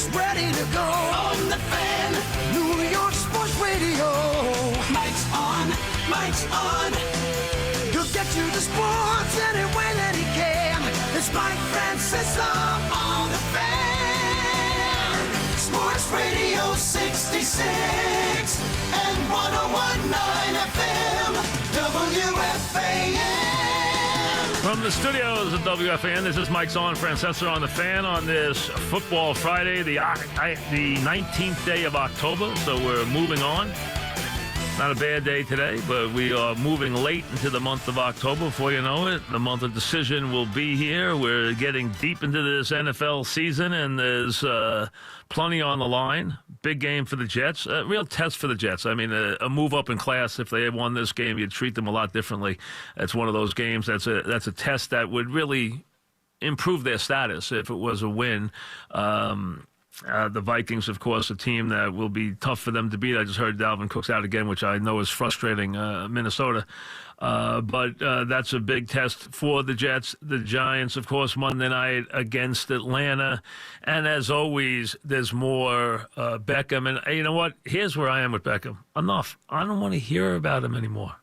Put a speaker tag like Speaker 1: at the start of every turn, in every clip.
Speaker 1: is ready to go. On the Fan, New York Sports Radio. Mike's on, Mike's on. He'll get you the sports any way that he can. It's Mike Francesa on the Fan. Sports Radio 66 and 101.9 FM, WFAN.
Speaker 2: From the studios of WFAN, this is Mike's on Francesa on the Fan on this Football Friday, the 19th day of October, so we're moving on. Not a bad day today, but we are moving late into the month of October. Before you know it, the month of decision will be here. We're getting deep into this NFL season, and there's plenty on the line. Big game for the Jets. A real test for the Jets. I mean, a move up in class. If they had won this game, you'd treat them a lot differently. It's one of those games that's a test that would really improve their status if it was a win. The Vikings, of course, a team that will be tough for them to beat. I just heard Dalvin Cook's out again, which I know is frustrating Minnesota. But that's a big test for the Jets. The Giants, of course, Monday night against Atlanta. And as always, there's more Beckham. And you know what? Here's where I am with Beckham. Enough. I don't want to hear about him anymore.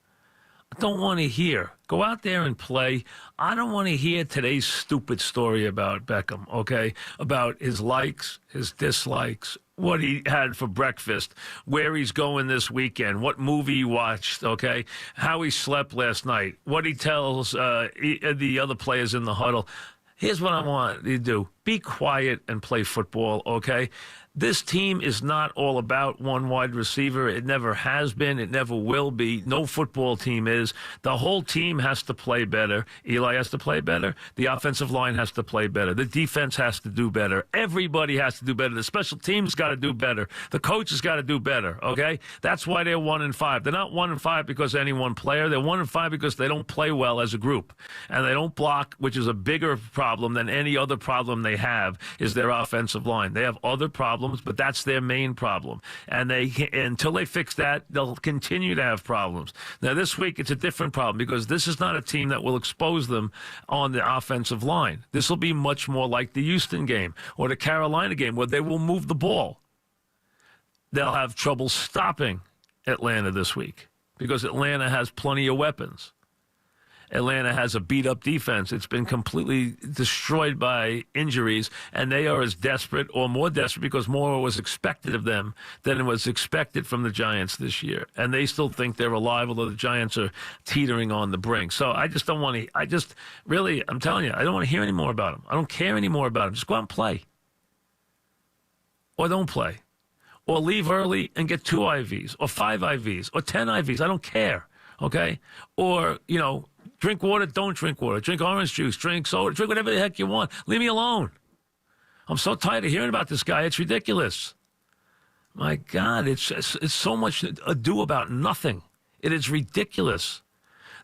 Speaker 2: I don't want to hear. Go out there and play. I don't want to hear today's stupid story about Beckham, okay? About his likes, his dislikes, what he had for breakfast, where he's going this weekend, what movie he watched, okay? How he slept last night, what he tells the other players in the huddle. Here's what I want you to do. Be quiet and play football, okay? This team is not all about one wide receiver. It never has been. It never will be. No football team is. The whole team has to play better. Eli has to play better. The offensive line has to play better. The defense has to do better. Everybody has to do better. The special teams got to do better. The coach has got to do better, okay? That's why they're 1-5. They're not 1-5 because of any one player. They're 1-5 because they don't play well as a group. And they don't block, which is a bigger problem than any other problem they have, is their offensive line. They have other problems, but that's their main problem. And until they fix that, they'll continue to have problems. Now, this week, it's a different problem because this is not a team that will expose them on the offensive line. This will be much more like the Houston game or the Carolina game where they will move the ball. They'll have trouble stopping Atlanta this week because Atlanta has plenty of weapons. Atlanta has a beat-up defense. It's been completely destroyed by injuries, and they are as desperate or more desperate because more was expected of them than was expected from the Giants this year. And they still think they're alive, although the Giants are teetering on the brink. So I just don't want to – I'm telling you, I don't want to hear any more about them. I don't care any more about them. Just go out and play. Or don't play. Or leave early and get 2 IVs or 5 IVs or 10 IVs. I don't care, okay? Or, drink water, don't drink water. Drink orange juice, drink soda, drink whatever the heck you want. Leave me alone. I'm so tired of hearing about this guy. It's ridiculous. My God, it's so much ado about nothing. It is ridiculous.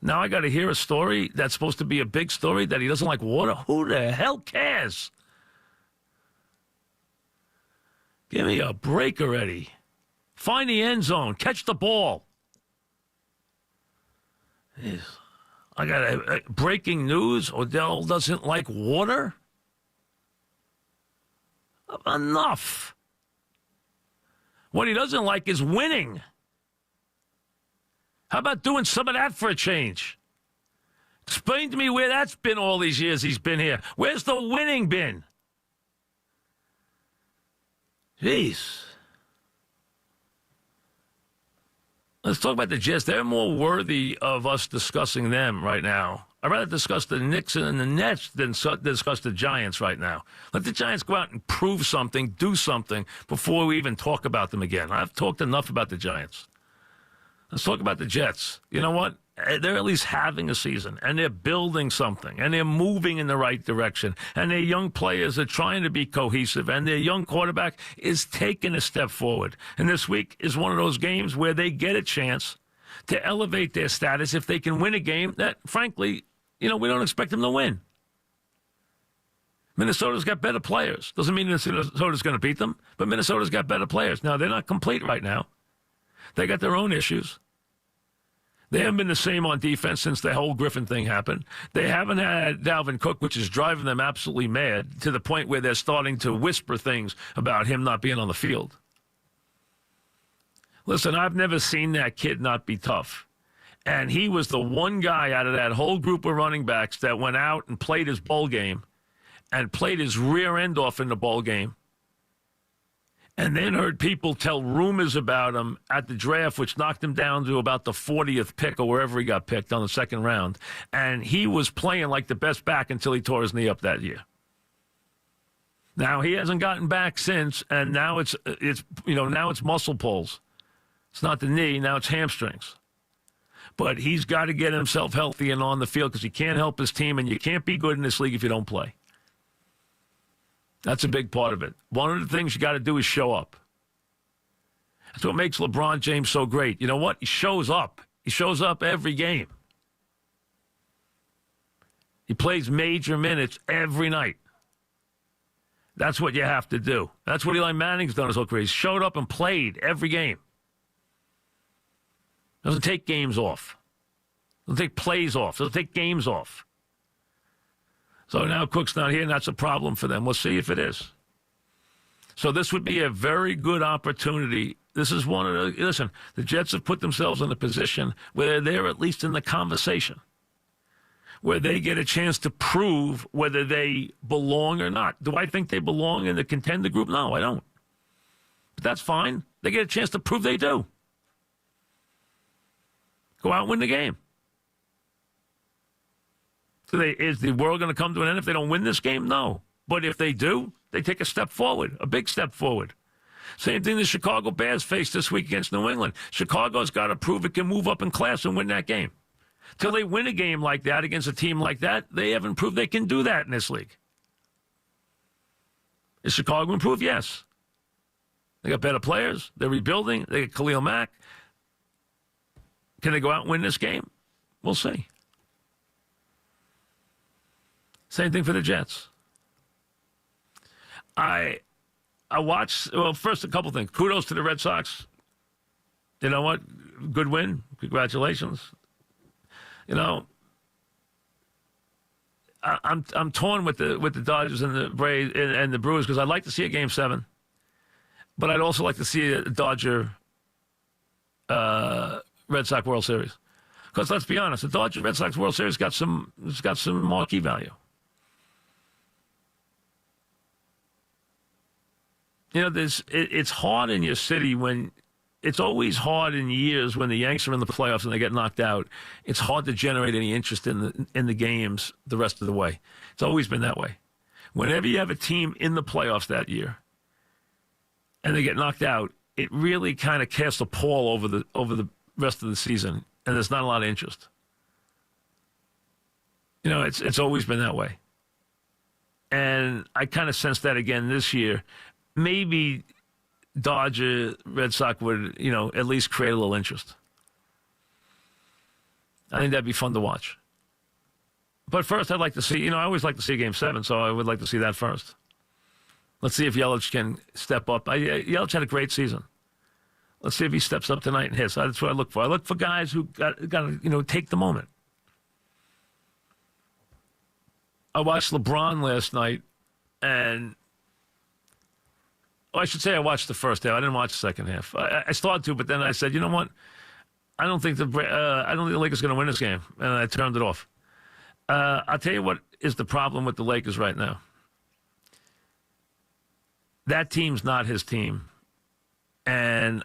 Speaker 2: Now I got to hear a story that's supposed to be a big story that he doesn't like water. Who the hell cares? Give me a break already. Find the end zone. Catch the ball. Jeez. I got breaking news. Odell doesn't like water. Enough. What he doesn't like is winning. How about doing some of that for a change? Explain to me where that's been all these years he's been here. Where's the winning been? Jeez. Let's talk about the Jets. They're more worthy of us discussing them right now. I'd rather discuss the Knicks and the Nets than discuss the Giants right now. Let the Giants go out and prove something, do something, before we even talk about them again. I've talked enough about the Giants. Let's talk about the Jets. You know what? They're at least having a season, and they're building something, and they're moving in the right direction, and their young players are trying to be cohesive, and their young quarterback is taking a step forward. And this week is one of those games where they get a chance to elevate their status if they can win a game that, frankly, we don't expect them to win. Minnesota's got better players. Doesn't mean Minnesota's going to beat them, but Minnesota's got better players. Now, they're not complete right now. They got their own issues. They haven't been the same on defense since the whole Griffin thing happened. They haven't had Dalvin Cook, which is driving them absolutely mad to the point where they're starting to whisper things about him not being on the field. Listen, I've never seen that kid not be tough. And he was the one guy out of that whole group of running backs that went out and played his bowl game and played his rear end off in the bowl game. And then heard people tell rumors about him at the draft, which knocked him down to about the 40th pick or wherever he got picked on the second round. And he was playing like the best back until he tore his knee up that year. Now he hasn't gotten back since, and now it's muscle pulls. It's not the knee, now it's hamstrings. But he's got to get himself healthy and on the field because he can't help his team, and you can't be good in this league if you don't play. That's a big part of it. One of the things you got to do is show up. That's what makes LeBron James so great. You know what? He shows up. He shows up every game. He plays major minutes every night. That's what you have to do. That's what Eli Manning's done his whole career. He showed up and played every game. Doesn't take games off. Doesn't take plays off. Doesn't take games off. So now Cook's not here, and that's a problem for them. We'll see if it is. So this would be a very good opportunity. This is one of the, listen, the Jets have put themselves in a position where they're at least in the conversation, where they get a chance to prove whether they belong or not. Do I think they belong in the contender group? No, I don't. But that's fine. They get a chance to prove they do. Go out and win the game. So is the world going to come to an end if they don't win this game? No. But if they do, they take a step forward, a big step forward. Same thing the Chicago Bears faced this week against New England. Chicago's got to prove it can move up in class and win that game. Till they win a game like that against a team like that, they haven't proved they can do that in this league. Is Chicago improved? Yes. They got better players. They're rebuilding. They got Khalil Mack. Can they go out and win this game? We'll see. Same thing for the Jets. I watched, well, first a couple things. Kudos to the Red Sox. You know what? Good win. Congratulations. You know, I'm torn with the Dodgers and the Braves and the Brewers because I'd like to see a Game 7, but I'd also like to see a Dodger Red Sox World Series. Because let's be honest, the Dodger Red Sox World Series got some marquee value. You know, it's hard in your city when it's always hard in years when the Yanks are in the playoffs and they get knocked out. It's hard to generate any interest in the games the rest of the way. It's always been that way. Whenever you have a team in the playoffs that year and they get knocked out, it really kind of casts a pall over the rest of the season, and there's not a lot of interest. You know, it's always been that way. And I kind of sense that again this year. Maybe Dodger, Red Sox would, you know, at least create a little interest. I think that'd be fun to watch. But first, I'd like to see, you know, I always like to see Game 7, so I would like to see that first. Let's see if Yelich can step up. Yelich had a great season. Let's see if he steps up tonight and hits. That's what I look for. I look for guys who got to, you know, take the moment. I watched LeBron last night, and I should say I watched the first half. I didn't watch the second half. I started to, but then I said, you know what? I don't think the Lakers are going to win this game, and I turned it off. I'll tell you what is the problem with the Lakers right now. That team's not his team, and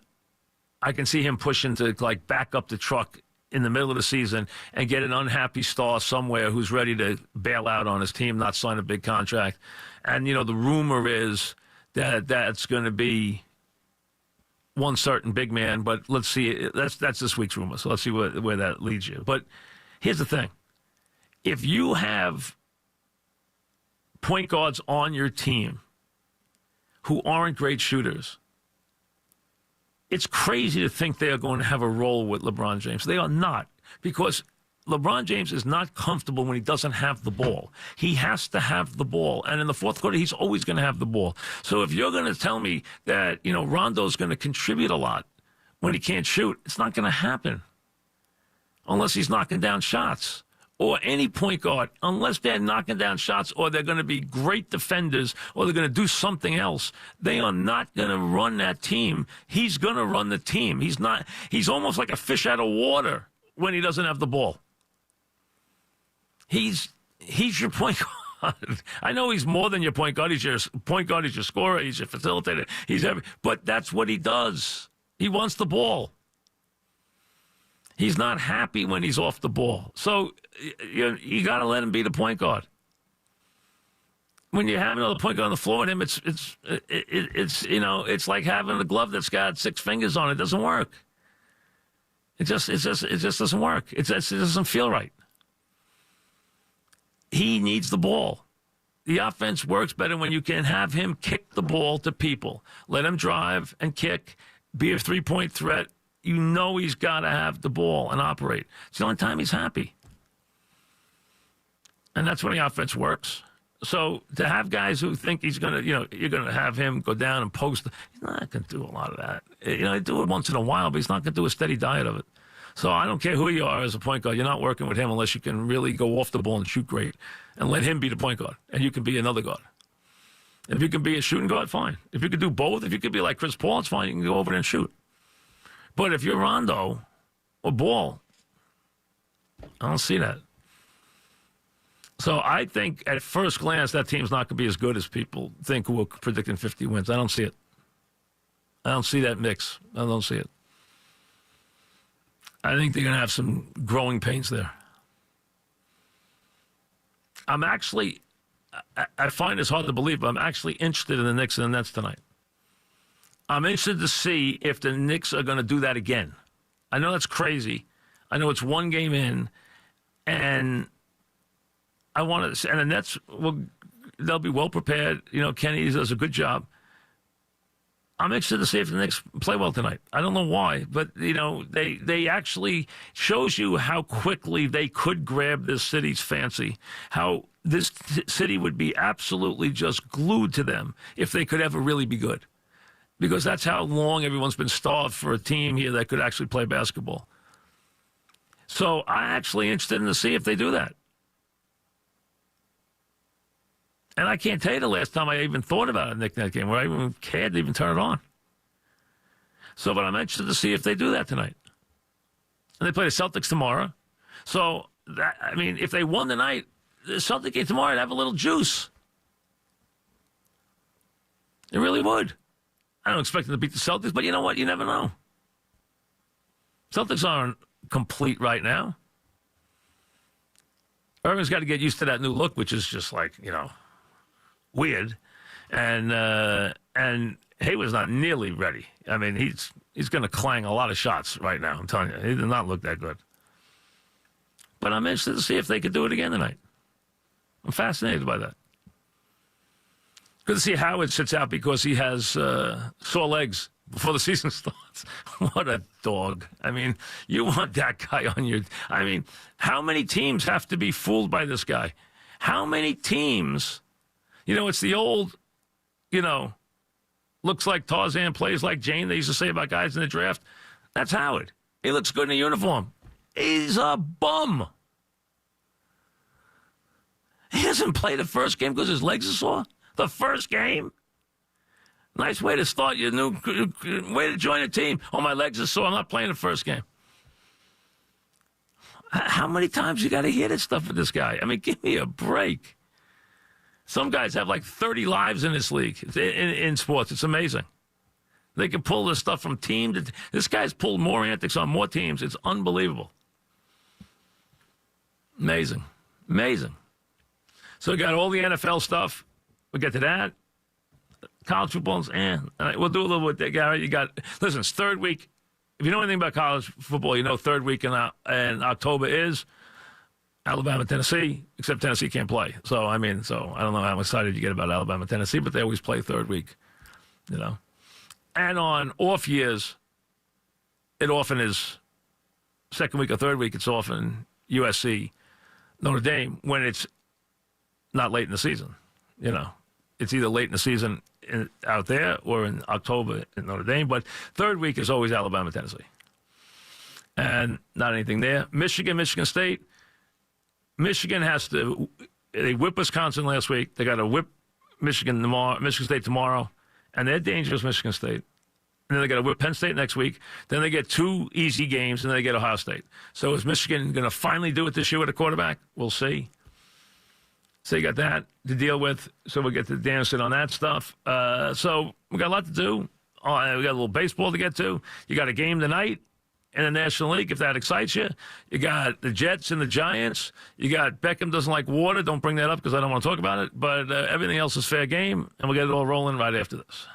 Speaker 2: I can see him pushing to like back up the truck in the middle of the season and get an unhappy star somewhere who's ready to bail out on his team, not sign a big contract. And you know the rumor is that's going to be one certain big man, but let's see. That's this week's rumor, so let's see where that leads you. But here's the thing. If you have point guards on your team who aren't great shooters, it's crazy to think they are going to have a role with LeBron James. They are not, because LeBron James is not comfortable when he doesn't have the ball. He has to have the ball. And in the fourth quarter, he's always going to have the ball. So if you're going to tell me that, you know, Rondo's going to contribute a lot when he can't shoot, it's not going to happen. unless he's knocking down shots. Or any point guard, unless they're knocking down shots or they're going to be great defenders or they're going to do something else, they are not going to run that team. He's going to run the team. He's almost like a fish out of water when he doesn't have the ball. He's your point guard. I know he's more than your point guard. He's your point guard. He's your scorer. He's your facilitator. But that's what he does. He wants the ball. He's not happy when he's off the ball. So you got to let him be the point guard. When you have another point guard on the floor with him, it's like having a glove that's got 6 fingers on it. It doesn't work. It just doesn't work. It doesn't feel right. He needs the ball. The offense works better when you can have him kick the ball to people. Let him drive and kick, be a 3-point threat. You know he's got to have the ball and operate. It's the only time he's happy. And that's when the offense works. So to have guys who think he's going to, you're going to have him go down and post, he's not going to do a lot of that. He'll do it once in a while, but he's not going to do a steady diet of it. So I don't care who you are as a point guard. You're not working with him unless you can really go off the ball and shoot great and let him be the point guard. And you can be another guard. If you can be a shooting guard, fine. If you can do both, if you could be like Chris Paul, it's fine. You can go over there and shoot. But if you're Rondo or Ball, I don't see that. So I think at first glance that team's not going to be as good as people think who are predicting 50 wins. I don't see it. I don't see that mix. I don't see it. I think they're going to have some growing pains there. I'm actually, I find this hard to believe, but I'm actually interested in the Knicks and the Nets tonight. I'm interested to see if the Knicks are going to do that again. I know that's crazy. I know it's one game in, and I want to. And the Nets they'll be well prepared. Kenny does a good job. I'm interested to see if the Knicks play well tonight. I don't know why, but they actually shows you how quickly they could grab this city's fancy. How this city would be absolutely just glued to them if they could ever really be good. Because that's how long everyone's been starved for a team here that could actually play basketball. So I'm actually interested in to see if they do that. And I can't tell you the last time I even thought about a Knicks Net game where I even cared to even turn it on. So, but I'm interested to see if they do that tonight. And they play the Celtics tomorrow. So, if they won tonight, the Celtic game tomorrow would have a little juice. It really would. I don't expect them to beat the Celtics, but you know what? You never know. Celtics aren't complete right now. Irving's got to get used to that new look, which is just like, weird. And Hayward's not nearly ready. I mean, he's going to clang a lot of shots right now. I'm telling you, he did not look that good. But I'm interested to see if they could do it again tonight. I'm fascinated by that. Good to see Howard sits out because he has sore legs before the season starts. What a dog. I mean, you want that guy on your... I mean, how many teams have to be fooled by this guy? How many teams... it's the old, looks like Tarzan, plays like Jane, they used to say about guys in the draft. That's Howard. He looks good in a uniform. He's a bum. He doesn't play the first game because his legs are sore. The first game. Nice way to start your new way to join a team. Oh, my legs are sore. I'm not playing the first game. How many times you got to hear that stuff with this guy? I mean, give me a break. Some guys have like 30 lives in this league, in sports. It's amazing. They can pull this stuff from team to... This guy's pulled more antics on more teams. It's unbelievable. Amazing. Amazing. So we got all the NFL stuff. We'll get to that. College football's we'll do a little bit there, Gary. Listen, it's third week. If you know anything about college football, third week in October is Alabama, Tennessee, except Tennessee can't play. So I don't know how excited you get about Alabama, Tennessee, but they always play third week, And on off years, it often is second week or third week. It's often USC, Notre Dame, when it's not late in the season, It's either late in the season out there or in October in Notre Dame, but third week is always Alabama, Tennessee. and not anything there. Michigan State. Michigan has to. They whipped Wisconsin last week. They got to whip Michigan State tomorrow, and they're dangerous, Michigan State. And then they got to whip Penn State next week. Then they get 2 easy games, and then they get Ohio State. So is Michigan going to finally do it this year with a quarterback? We'll see. So you got that to deal with. So we'll get to dancing on that stuff. So we got a lot to do. We got a little baseball to get to. You got a game tonight in the National League, if that excites you. You got the Jets and the Giants. You got Beckham doesn't like water. Don't bring that up because I don't want to talk about it. But everything else is fair game, and we'll get it all rolling right after this.